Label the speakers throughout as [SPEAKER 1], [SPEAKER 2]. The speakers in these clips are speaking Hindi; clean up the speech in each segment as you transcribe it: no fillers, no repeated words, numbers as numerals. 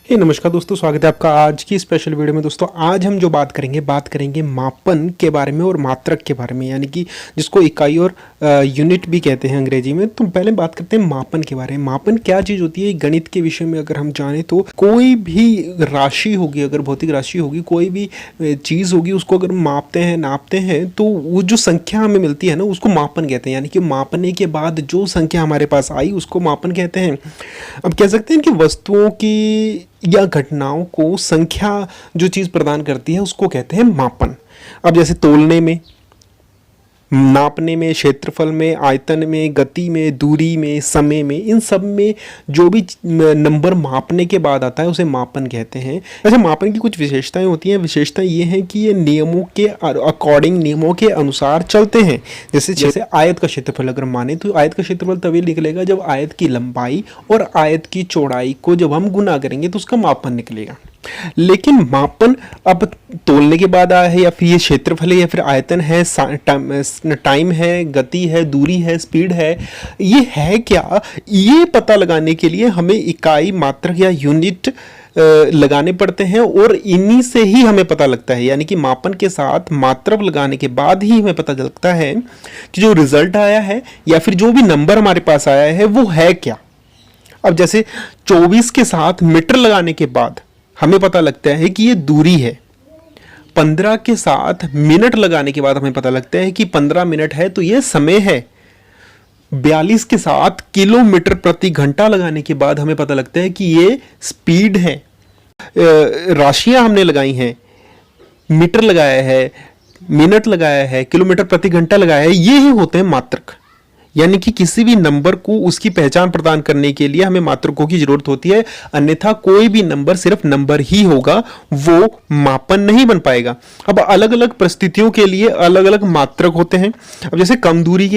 [SPEAKER 1] नमस्कार दोस्तों, स्वागत है आपका आज की स्पेशल वीडियो में। दोस्तों आज हम जो बात करेंगे मापन के बारे में और मात्रक के बारे में, यानी कि जिसको इकाई और यूनिट भी कहते हैं अंग्रेजी में। तो पहले बात करते हैं मापन के बारे में। मापन क्या चीज़ होती है? गणित के विषय में अगर हम जाने तो कोई भी राशि होगी, अगर भौतिक राशि होगी, कोई भी चीज़ होगी, उसको अगर मापते हैं, नापते हैं, तो वो जो संख्या हमें मिलती है ना, उसको मापन कहते हैं। यानी कि मापने के बाद जो संख्या हमारे पास आई उसको मापन कहते हैं। अब कह सकते हैं कि वस्तुओं की या घटनाओं को संख्या जो चीज़ प्रदान करती है उसको कहते हैं मापन। अब जैसे तोलने में, नापने में, क्षेत्रफल में, आयतन में, गति में, दूरी में, समय में, इन सब में जो भी नंबर मापने के बाद आता है उसे मापन कहते हैं। वैसे मापन की कुछ विशेषताएं होती हैं। विशेषता ये है कि ये नियमों के अकॉर्डिंग, नियमों के अनुसार चलते हैं। जैसे आयत का क्षेत्रफल अगर माने तो आयत का क्षेत्रफल तभी निकलेगा जब आयत की लंबाई और आयत की चौड़ाई को जब हम गुना करेंगे तो उसका मापन निकलेगा। लेकिन मापन अब तोलने के बाद आया है, या फिर ये क्षेत्रफल है, या फिर आयतन है, टाइम है, गति है, दूरी है, स्पीड है, ये है क्या? ये पता लगाने के लिए हमें इकाई, मात्रक या यूनिट लगाने पड़ते हैं, और इन्हीं से ही हमें पता लगता है। यानी कि मापन के साथ मात्रक लगाने के बाद ही हमें पता लगता है कि जो रिजल्ट आया है या फिर जो भी नंबर हमारे पास आया है वो है क्या। अब जैसे 24 के साथ मीटर लगाने के बाद हमें पता लगता है कि ये दूरी है। 15 के साथ मिनट लगाने के बाद हमें पता लगता है कि 15 मिनट है, तो ये समय है। 42 के साथ किलोमीटर प्रति घंटा लगाने के बाद हमें पता लगता है कि ये स्पीड है। राशियां हमने लगाई हैं, मीटर लगाया है, मिनट लगाया है, किलोमीटर प्रति घंटा लगाया है, ये ही होते हैं मात्रक। यानी कि किसी भी नंबर को उसकी पहचान प्रदान करने के लिए हमें मात्रकों की जरूरत होती है, अन्यथा कोई भी नंबर सिर्फ नंबर ही होगा, वो मापन नहीं बन पाएगा। अब अलग अलग परिस्थितियों के लिए अलग अलग मात्रक होते हैं। अब जैसे कम दूरी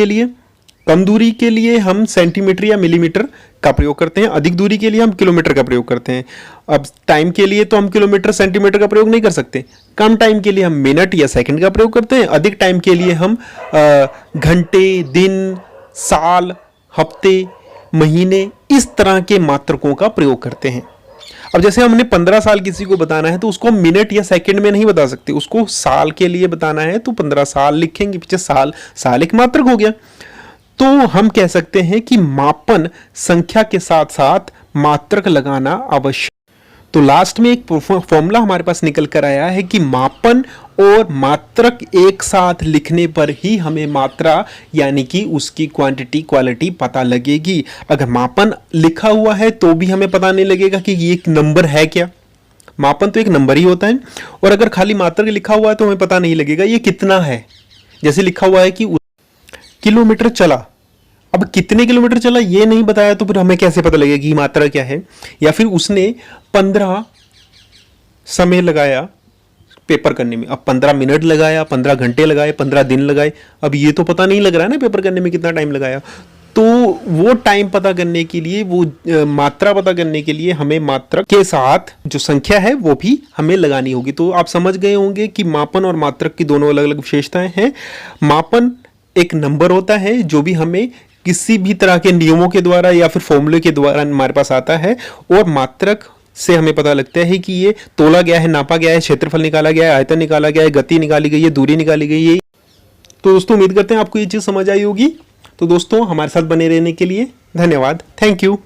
[SPEAKER 1] के लिए हम सेंटीमीटर या मिलीमीटर का प्रयोग करते हैं, अधिक दूरी के लिए हम किलोमीटर का प्रयोग करते हैं। अब टाइम के लिए तो हम किलोमीटर, सेंटीमीटर का प्रयोग नहीं कर सकते। कम टाइम के लिए हम मिनट या सेकंड का प्रयोग करते हैं। अधिक टाइम के लिए हम घंटे, दिन, साल, हफ्ते, महीने, इस तरह के मात्रकों का प्रयोग करते हैं। अब जैसे हमने 15 साल किसी को बताना है तो उसको हम मिनट या सेकंड में नहीं बता सकते। उसको साल के लिए बताना है तो 15 साल लिखेंगे, पीछे साल एक मात्रक हो गया। तो हम कह सकते हैं कि मापन संख्या के साथ साथ मात्रक लगाना आवश्यक। तो लास्ट में एक फॉर्मूला हमारे पास निकल कर आया है कि मापन और मात्रक एक साथ लिखने पर ही हमें मात्रा यानी कि उसकी क्वांटिटी, क्वालिटी पता लगेगी। अगर मापन लिखा हुआ है तो भी हमें पता नहीं लगेगा कि ये एक नंबर है क्या। मापन तो एक नंबर ही होता है। और अगर खाली मात्रक लिखा हुआ है तो हमें पता नहीं लगेगा ये कितना है। जैसे लिखा हुआ है कि किलोमीटर चला, अब कितने किलोमीटर चला ये नहीं बताया तो फिर हमें कैसे पता लगेगा कि मात्रा क्या है। या फिर उसने 15 समय लगाया पेपर करने में, अब 15 मिनट लगाया, 15 घंटे लगाए, 15 दिन लगाए, अब ये तो पता नहीं लग रहा है ना पेपर करने में कितना टाइम लगाया। तो वो टाइम पता करने के लिए, वो मात्रा पता करने के लिए हमें मात्रक के साथ जो संख्या है वो भी हमें लगानी होगी। तो आप समझ गए होंगे कि मापन और मात्रक की दोनों अलग अलग विशेषताएं हैं। मापन एक नंबर होता है जो भी हमें किसी भी तरह के नियमों के द्वारा या फिर फॉर्मूले के द्वारा हमारे पास आता है, और मात्रक से हमें पता लगता है कि ये तोला गया है, नापा गया है, क्षेत्रफल निकाला गया है, आयतन निकाला गया है, गति निकाली गई है, दूरी निकाली गई है। तो दोस्तों उम्मीद करते हैं आपको ये चीज़ समझ आई होगी। तो दोस्तों हमारे साथ बने रहने के लिए धन्यवाद। Thank you.